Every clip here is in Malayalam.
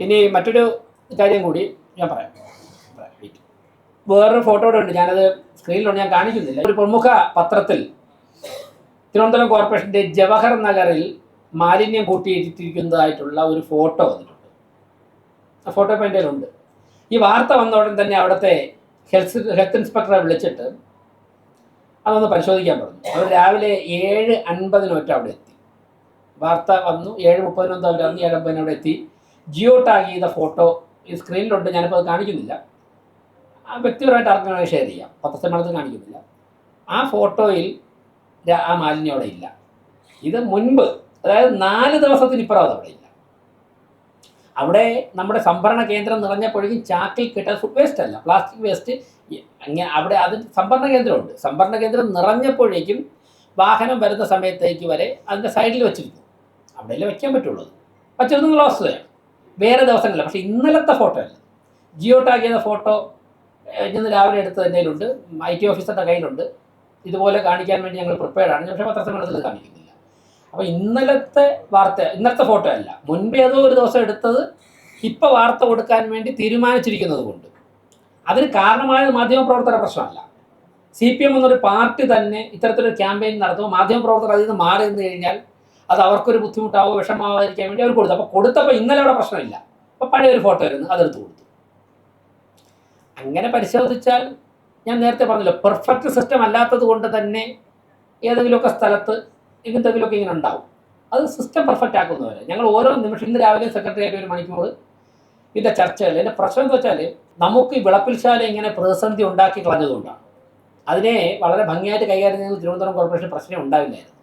ഇനി മറ്റൊരു കാര്യം കൂടി ഞാൻ പറയാം. വേറൊരു ഫോട്ടോ ഉണ്ട്, ഞാനത് സ്ക്രീനിലുണ്ട്, ഞാൻ കാണിക്കുന്നില്ല. ഒരു പ്രമുഖ പത്രത്തിൽ തിരുവനന്തപുരം കോർപ്പറേഷൻ്റെ ജവഹർ നഗറിൽ മാലിന്യം കൂട്ടിയിട്ടിരിക്കുന്നതായിട്ടുള്ള ഒരു ഫോട്ടോ വന്നിട്ടുണ്ട്. ആ ഫോട്ടോ ഇപ്പോൾ എൻ്റെ ഉണ്ട്. ഈ വാർത്ത വന്ന ഉടൻ തന്നെ അവിടുത്തെ ഹെൽത്ത് ഇൻസ്പെക്ടറെ വിളിച്ചിട്ട് അതൊന്ന് പരിശോധിക്കാൻ പറഞ്ഞു. അവർ രാവിലെ 7:50 അവിടെ എത്തി. വാർത്ത വന്നു, 7:30 അവർ വന്നു, 7:50 അവിടെ എത്തി. ജിയോ ടാഗ് ചെയ്ത ഫോട്ടോ ഈ സ്ക്രീനിലുണ്ട്, ഞാനിപ്പോൾ അത് കാണിക്കുന്നില്ല. വ്യക്തിപരമായിട്ട് ആർക്കും ഷെയർ ചെയ്യാം, പത്രസമ്മേളനത്തിൽ കാണിക്കുന്നില്ല. ആ ഫോട്ടോയിൽ ആ മാലിന്യം അവിടെ ഇല്ല. ഇത് മുൻപ്, അതായത് 4 ദിവസത്തിനിപ്പുറം അത് അവിടെ ഇല്ല. അവിടെ നമ്മുടെ സംഭരണ കേന്ദ്രം നിറഞ്ഞപ്പോഴേക്കും ചാക്കിൽ കിട്ടാൻ ഫുഡ് വേസ്റ്റ് അല്ല, പ്ലാസ്റ്റിക് വേസ്റ്റ് അവിടെ അതിന് സംഭരണ കേന്ദ്രമുണ്ട്. സംഭരണ കേന്ദ്രം നിറഞ്ഞപ്പോഴേക്കും വാഹനം വരുന്ന സമയത്തേക്ക് വരെ അതിൻ്റെ സൈഡിൽ വെച്ചിരുന്നു. അവിടെയല്ലേ വയ്ക്കാൻ പറ്റുള്ളൂ. വച്ചിരുന്നുള്ള വസ്തുതയാണ്, വേറെ ദിവസങ്ങളില്ല. പക്ഷേ ഇന്നലത്തെ ഫോട്ടോ അല്ല. ജിയോ ടാഗ് ചെയ്ത ഫോട്ടോ ഇന്ന് രാവിലെ എടുത്ത് എൻ്റെ കയ്യിലുണ്ട്, IT ഓഫീസറുടെ കയ്യിലുണ്ട്. ഇതുപോലെ കാണിക്കാൻ വേണ്ടി ഞങ്ങൾ പ്രിപ്പയർഡാണ്, പക്ഷേ പത്രസമ്മേളനത്തിൽ കാണിക്കുന്നില്ല. അപ്പോൾ ഇന്നലത്തെ ഫോട്ടോ അല്ല, മുൻപേ ഏതോ ഒരു ദിവസം എടുത്തത് ഇപ്പോൾ വാർത്ത കൊടുക്കാൻ വേണ്ടി തീരുമാനിച്ചിരിക്കുന്നത് കൊണ്ട്. അതിന് കാരണമായത് മാധ്യമപ്രവർത്തകരുടെ പ്രശ്നമല്ല. CPM എന്നൊരു പാർട്ടി തന്നെ ഇത്തരത്തിലൊരു ക്യാമ്പയിൻ നടത്തുമ്പോൾ മാധ്യമപ്രവർത്തകർ അതിൽ നിന്ന് മാറി നിന്ന് കഴിഞ്ഞാൽ അത് അവർക്കൊരു ബുദ്ധിമുട്ടാവോ വിഷമാവാതിരിക്കാൻ വേണ്ടി അവർ കൊടുത്തു. അപ്പോൾ കൊടുത്തപ്പോൾ ഇന്നലെ അവിടെ പ്രശ്നമില്ല, അപ്പോൾ പഴയൊരു ഫോട്ടോ ആയിരുന്നു, അതെടുത്ത് കൊടുത്തു. അങ്ങനെ പരിശോധിച്ചാൽ ഞാൻ നേരത്തെ പറഞ്ഞല്ലോ, പെർഫെക്റ്റ് സിസ്റ്റം അല്ലാത്തത് കൊണ്ട് തന്നെ ഏതെങ്കിലുമൊക്കെ സ്ഥലത്ത് എന്തെങ്കിലുമൊക്കെ ഇങ്ങനെ ഉണ്ടാവും. അത് സിസ്റ്റം പെർഫെക്റ്റ് ആക്കുന്നവരെ ഞങ്ങൾ ഓരോ നിമിഷം, ഇന്ന് രാവിലെ സെക്രട്ടറിയായിട്ട് 1 മണിക്കൂർ ഇതിൻ്റെ ചർച്ചകൾ. എൻ്റെ പ്രശ്നം എന്ന് വെച്ചാൽ നമുക്ക് ഈ വിളപ്പിൽശാല ഇങ്ങനെ പ്രതിസന്ധി ഉണ്ടാക്കി കളഞ്ഞതുകൊണ്ടാണ്. അതിനെ വളരെ ഭംഗിയായിട്ട് കൈകാര്യം ചെയ്യുന്നത് തിരുവനന്തപുരം കോർപ്പറേഷൻ പ്രശ്നം ഉണ്ടാവില്ലായിരുന്നു.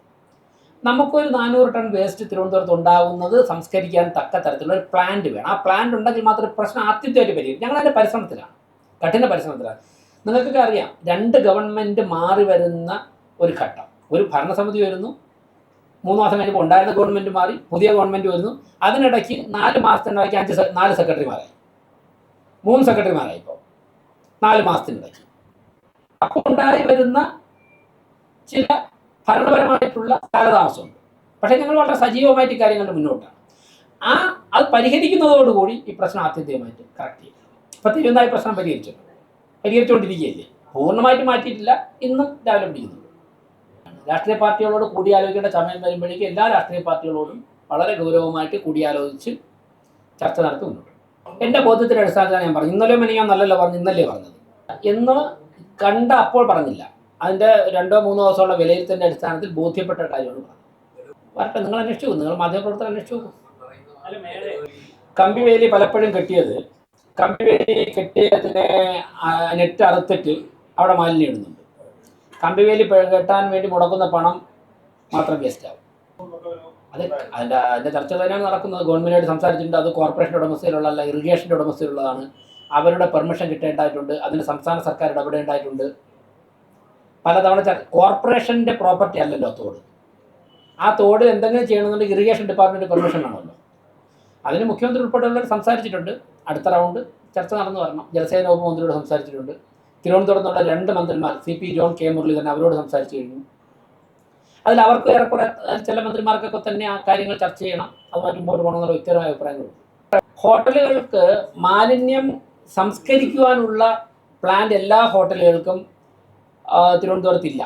നമുക്കൊരു 400 ടൺ വേസ്റ്റ് തിരുവനന്തപുരത്ത് ഉണ്ടാകുന്നത് സംസ്കരിക്കാൻ തക്ക തരത്തിലുള്ള ഒരു പ്ലാന്റ് വേണം. ആ പ്ലാന്റ് ഉണ്ടെങ്കിൽ മാത്രമേ പ്രശ്നം ആത്യന്തികമായിട്ട് പരിഹരിക്കും. ഞങ്ങളതിൻ്റെ പരിശ്രമത്തിലാണ്, കഠിന പരിശ്രമത്തിലാണ്. നിങ്ങൾക്കൊക്കെ അറിയാം, 2 ഗവൺമെൻറ് മാറി വരുന്ന ഒരു ഘട്ടം. ഒരു ഭരണസമിതി വരുന്നു, 3 മാസം കഴിഞ്ഞപ്പോൾ ഉണ്ടായിരുന്ന ഗവൺമെൻറ് മാറി, പുതിയ ഗവൺമെൻറ് വരുന്നു. അതിനിടയ്ക്ക് 4 മാസത്തിനിടയ്ക്ക് 4 സെക്രട്ടറിമാരായി, 3 സെക്രട്ടറിമാരായി ഇപ്പോൾ 4 മാസത്തിനിടയ്ക്ക്. അപ്പോൾ ഉണ്ടായി വരുന്ന ചില ഭരണപരമായിട്ടുള്ള കാലതാമസമുണ്ട്. പക്ഷേ ഞങ്ങൾ വളരെ സജീവമായിട്ട് കാര്യങ്ങളുടെ മുന്നോട്ടാണ്. അത് പരിഹരിക്കുന്നതോടുകൂടി ഈ പ്രശ്നം ആത്യന്തികമായിട്ട് കറക്റ്റ് ചെയ്യും. ഇപ്പോൾ തിരുവനന്തപുരം പ്രശ്നം പരിഹരിച്ചുകൊണ്ടിരിക്കുകയല്ലേ, പൂർണ്ണമായിട്ട് മാറ്റിയിട്ടില്ല. ഇന്നും രാവിലെ പിടിക്കുന്നുണ്ട്. രാഷ്ട്രീയ പാർട്ടികളോട് കൂടിയാലോചിക്കേണ്ട സമയം വരുമ്പോഴേക്കും എല്ലാ രാഷ്ട്രീയ പാർട്ടികളോടും വളരെ ഗൗരവമായിട്ട് കൂടിയാലോചിച്ച് ചർച്ച നടത്തി മുന്നോട്ട്. എൻ്റെ ബോധ്യത്തിൻ്റെ അടിസ്ഥാനത്തിലാണ് ഞാൻ പറഞ്ഞത്. ഇന്നലെ ഞാൻ നല്ലല്ലോ പറഞ്ഞു, ഇന്നല്ലേ പറഞ്ഞത് എന്ന് കണ്ട അപ്പോൾ പറഞ്ഞില്ല. അതിൻ്റെ 2-3 ദിവസമുള്ള വിലയിരുത്തലിൻ്റെ അടിസ്ഥാനത്തിൽ ബോധ്യപ്പെട്ട കാര്യമാണ് പറഞ്ഞത്. വരട്ടെ, നിങ്ങൾ അന്വേഷിച്ചു നോക്കും, നിങ്ങൾ മാധ്യമപ്രവർത്തകർ അന്വേഷിച്ചു നോക്കും. കമ്പിവേലി പലപ്പോഴും കെട്ടിയത്, കമ്പിവേലി കെട്ടിയതിനെ നെറ്റ് അറുത്തിട്ട് അവിടെ മാലിന്യം ഇടുന്നുണ്ട്. കമ്പിവേലി കെട്ടാൻ വേണ്ടി മുടക്കുന്ന പണം മാത്രം വേസ്റ്റാവും. അതിൻ്റെ ചർച്ച തന്നെയാണ് നടക്കുന്നത്. ഗവൺമെൻറ്റായിട്ട് സംസാരിച്ചിട്ടുണ്ട്. അത് കോർപ്പറേഷൻ്റെ ഉടമസ്ഥയിലുള്ള അല്ല, ഇറിഗേഷൻ്റെ ഉടമസ്ഥയിലുള്ളതാണ്. അവരുടെ പെർമിഷൻ കിട്ടേണ്ടതായിട്ടുണ്ട്. അതിന് സംസ്ഥാന സർക്കാർ ഇടപെടേണ്ടതായിട്ടുണ്ട്. പലതവണ കോർപ്പറേഷൻ്റെ പ്രോപ്പർട്ടി അല്ലല്ലോ തോട്. ആ തോട് എന്തെങ്കിലും ചെയ്യണമെന്നുണ്ടെങ്കിൽ ഇറിഗേഷൻ ഡിപ്പാർട്ട്മെൻറ്റ് പെർമിഷൻ ആണല്ലോ. അതിന് മുഖ്യമന്ത്രി ഉൾപ്പെടെയുള്ളവർ സംസാരിച്ചിട്ടുണ്ട്. അടുത്ത റൗണ്ട് ചർച്ച നടന്നു വരണം. ജലസേന വകുപ്പ് മന്ത്രിയോട് സംസാരിച്ചിട്ടുണ്ട്. തിരുവനന്തപുരത്ത് നിന്നുള്ള 2 മന്ത്രിമാർ CP ജോൺ, K മുരളീധരൻ, അവരോട് സംസാരിച്ചു കഴിഞ്ഞു. അതിൽ അവർക്ക് ഏറെക്കുറെ ചില മന്ത്രിമാർക്കൊക്കെ തന്നെ ആ കാര്യങ്ങൾ ചർച്ച ചെയ്യണം, അതുമായിട്ട് മുമ്പോട്ട് പോകണമെന്നുള്ള വ്യക്തിപരമായ അഭിപ്രായങ്ങളുണ്ട്. ഹോട്ടലുകൾക്ക് മാലിന്യം സംസ്കരിക്കുവാനുള്ള പ്ലാന്റ് എല്ലാ ഹോട്ടലുകൾക്കും തിരുവനന്തപുരത്തില്ല.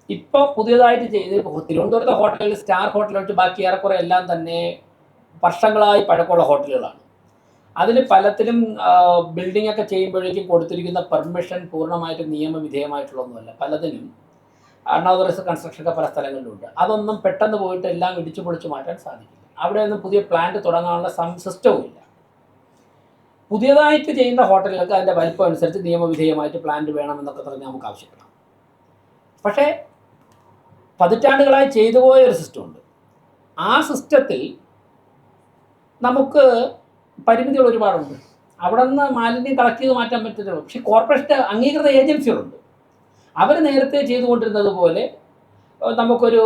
ഇപ്പോൾ പുതിയതായിട്ട് ചെയ്ത് തിരുവനന്തപുരത്തെ ഹോട്ടലുകൾ, സ്റ്റാർ ഹോട്ടൽ വെച്ച് ബാക്കി ഏറെക്കുറെ എല്ലാം തന്നെ വർഷങ്ങളായി പഴക്കമുള്ള ഹോട്ടലുകളാണ്. അതിൽ പലത്തിലും ബിൽഡിംഗ് ഒക്കെ ചെയ്യുമ്പോഴേക്കും കൊടുത്തിരിക്കുന്ന പെർമിഷൻ പൂർണ്ണമായിട്ടും നിയമവിധേയമായിട്ടുള്ളതൊന്നുമല്ല. പലതിനും അൺഓതറൈസ്ഡ് കൺസ്ട്രക്ഷനൊക്കെ പല സ്ഥലങ്ങളിലുണ്ട്. അതൊന്നും പെട്ടെന്ന് പോയിട്ട് എല്ലാം ഇടിച്ചു പൊളിച്ച് മാറ്റാൻ സാധിക്കില്ല. അവിടെയൊന്നും പുതിയ പ്ലാന്റ് തുടങ്ങാനുള്ള സിസ്റ്റവും ഇല്ല. പുതിയതായിട്ട് ചെയ്യുന്ന ഹോട്ടലുകൾക്ക് അതിൻ്റെ വലിപ്പം അനുസരിച്ച് നിയമവിധേയമായിട്ട് പ്ലാന്റ് വേണമെന്നൊക്കെ പറഞ്ഞാൽ നമുക്ക് ആവശ്യപ്പെടാം. പക്ഷേ പതിറ്റാണ്ടുകളായി ചെയ്തു പോയ ഒരു സിസ്റ്റമുണ്ട്. ആ സിസ്റ്റത്തിൽ നമുക്ക് പരിമിതികൾ ഒരുപാടുണ്ട്. അവിടെ നിന്ന് മാലിന്യം കളക്ട് ചെയ്ത് മാറ്റാൻ പറ്റുന്നില്ല. പക്ഷേ കോർപ്പറേഷൻ്റെ അംഗീകൃത ഏജൻസികളുണ്ട്. അവർ നേരത്തെ ചെയ്തുകൊണ്ടിരുന്നത് പോലെ നമുക്കൊരു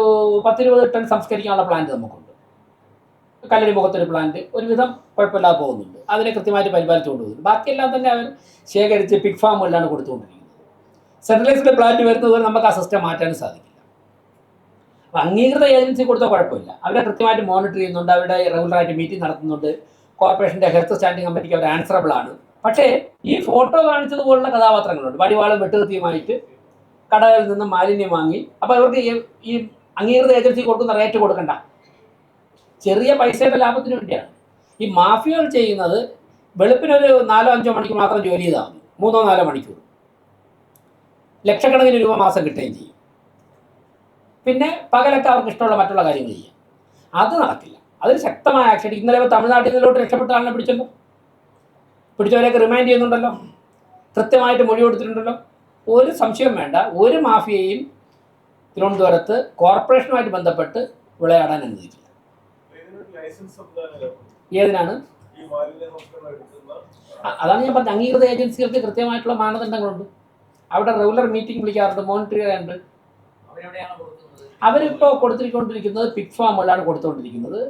10-20 ടൺ സംസ്കരിക്കാനുള്ള പ്ലാന്റ് നമുക്കുണ്ട്. കല്ലടി മുഖത്തൊരു പ്ലാന്റ് ഒരുവിധം കുഴപ്പമില്ലാതെ പോകുന്നുണ്ട്. അതിനെ കൃത്യമായിട്ട് പരിപാലിച്ചുകൊണ്ട് പോകുന്നുണ്ട്. ബാക്കിയെല്ലാം തന്നെ അവർ ശേഖരിച്ച് പിഗ് ഫാമുകളിലാണ് കൊടുത്തുകൊണ്ടിരിക്കുന്നത്. സെൻട്രലൈസ്ഡ് പ്ലാന്റ് വരുന്നത് നമുക്ക് ആ സിസ്റ്റം മാറ്റാനും സാധിക്കില്ല. അപ്പോൾ അംഗീകൃത ഏജൻസി കൊടുത്താൽ കുഴപ്പമില്ല. അവരെ കൃത്യമായിട്ട് മോണിറ്റർ ചെയ്യുന്നുണ്ട്, അവരുടെ റെഗുലറായിട്ട് മീറ്റിംഗ് നടത്തുന്നുണ്ട്, കോർപ്പറേഷൻ്റെ ഹെൽത്ത് സ്റ്റാൻഡിംഗ് കമ്മിറ്റിക്ക് അവർ ആൻസറബിൾ ആണ്. പക്ഷേ ഈ ഫോട്ടോ കാണിച്ചതുപോലുള്ള കഥാപാത്രങ്ങളുണ്ട്. വടിവാളും വെട്ടുകത്തിയുമായിട്ട് കടകളിൽ നിന്ന് മാലിന്യം വാങ്ങി. അപ്പോൾ ഇവർക്ക് ഈ അംഗീകൃത ഏജൻസി കൊടുക്കുന്ന റേറ്റ് കൊടുക്കണ്ട, ചെറിയ പൈസയുടെ ലാഭത്തിന് വേണ്ടിയാണ്. ഈ മാഫിയകൾ ചെയ്യുന്നത് വെളുപ്പിനൊരു 4-5 മണിക്കൂർ മാത്രം ജോലി ചെയ്താൽ മതി, 3-4 മണിക്കൂർ, ലക്ഷക്കണക്കിന് രൂപ മാസം കിട്ടുകയും ചെയ്യും. പിന്നെ പകലൊക്കെ അവർക്ക് ഇഷ്ടമുള്ള മറ്റുള്ള കാര്യങ്ങൾ ചെയ്യാം. അത് നടക്കില്ല. അതിൽ ശക്തമായ ആക്ഷൻ. ഇന്നലെ തമിഴ്നാട്ടിൽ നിന്നിലോട്ട് രക്ഷപ്പെട്ട ആളിനെ പിടിച്ചല്ലോ, പിടിച്ചവരെയൊക്കെ റിമാൻഡ് ചെയ്യുന്നുണ്ടല്ലോ, കൃത്യമായിട്ട് മൊഴി കൊടുത്തിട്ടുണ്ടല്ലോ. ഒരു സംശയം വേണ്ട, ഒരു മാഫിയയും തിരുവനന്തപുരത്ത് കോർപ്പറേഷനുമായിട്ട് ബന്ധപ്പെട്ട് വിളയാടാൻ അനുവദിക്കില്ല. ഏതിനാണ്? അതാണ് ഞാൻ പറഞ്ഞത്, അംഗീകൃത ഏജൻസികൾക്ക് കൃത്യമായിട്ടുള്ള മാനദണ്ഡങ്ങളുണ്ട്. അവിടെ റെഗുലർ മീറ്റിംഗ് വിളിക്കാറുണ്ട്, മോണിറ്റർ ചെയ്യാറുണ്ട്. അവരിപ്പോൾ കൊടുത്തിരിക്കുന്നത് പിഗ് ഫാമുകളാണ് കൊടുത്തുകൊണ്ടിരിക്കുന്നത്.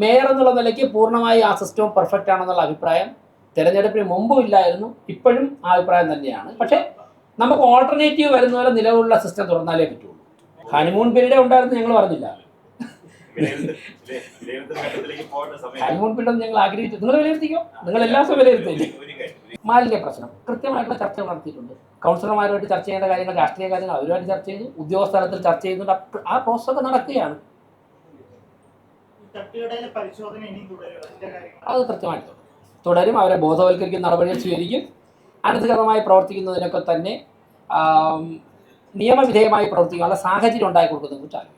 മേയർ എന്നുള്ള നിലയ്ക്ക് പൂർണ്ണമായി ആ സിസ്റ്റം പെർഫെക്റ്റ് ആണെന്നുള്ള അഭിപ്രായം തെരഞ്ഞെടുപ്പിന് മുമ്പും ഇല്ലായിരുന്നു, ഇപ്പോഴും ആ അഭിപ്രായം തന്നെയാണ്. പക്ഷേ നമുക്ക് ഓൾട്ടർനേറ്റീവ് വരുന്ന പോലെ നിലവിലുള്ള സിസ്റ്റം തുറന്നാലേ പറ്റുള്ളൂ. ഹണിമൂൺ പീരീഡ് ഉണ്ടായിരുന്നു, ഞങ്ങൾ പറഞ്ഞില്ല. ഹണിമൂൺ പീരീഡ് ഞങ്ങൾ ആഗ്രഹിച്ചു. നിങ്ങൾ വിലയിരുത്തിക്കോ, നിങ്ങൾ എല്ലാ ദിവസവും വിലയിരുത്തില്ലേ. മാലിന്യ പ്രശ്നം കൃത്യമായിട്ടുള്ള ചർച്ചകൾ നടത്തിയിട്ടുണ്ട്. കൗൺസിലർമാരുമായിട്ട് ചർച്ച ചെയ്യേണ്ട കാര്യങ്ങൾ, രാഷ്ട്രീയ കാര്യങ്ങൾ അവരുമായിട്ട് ചർച്ച ചെയ്തു, ഉദ്യോഗസ്ഥ തലത്തിൽ ചർച്ച ചെയ്യുന്നുണ്ട്. ആ പ്രോസസ്സൊക്കെ നടക്കുകയാണ്. അത് കൃത്യമായിട്ട് തുടരും. അവരെ ബോധവൽക്കരിക്കുന്ന നടപടികൾ സ്വീകരിക്കും. അനധികൃതമായി പ്രവർത്തിക്കുന്നതിനൊക്കെ തന്നെ നിയമവിധേയമായി പ്രവർത്തിക്കാനുള്ള സാഹചര്യം ഉണ്ടാക്കി കൊടുക്കുന്നതിനെ കുറിച്ച്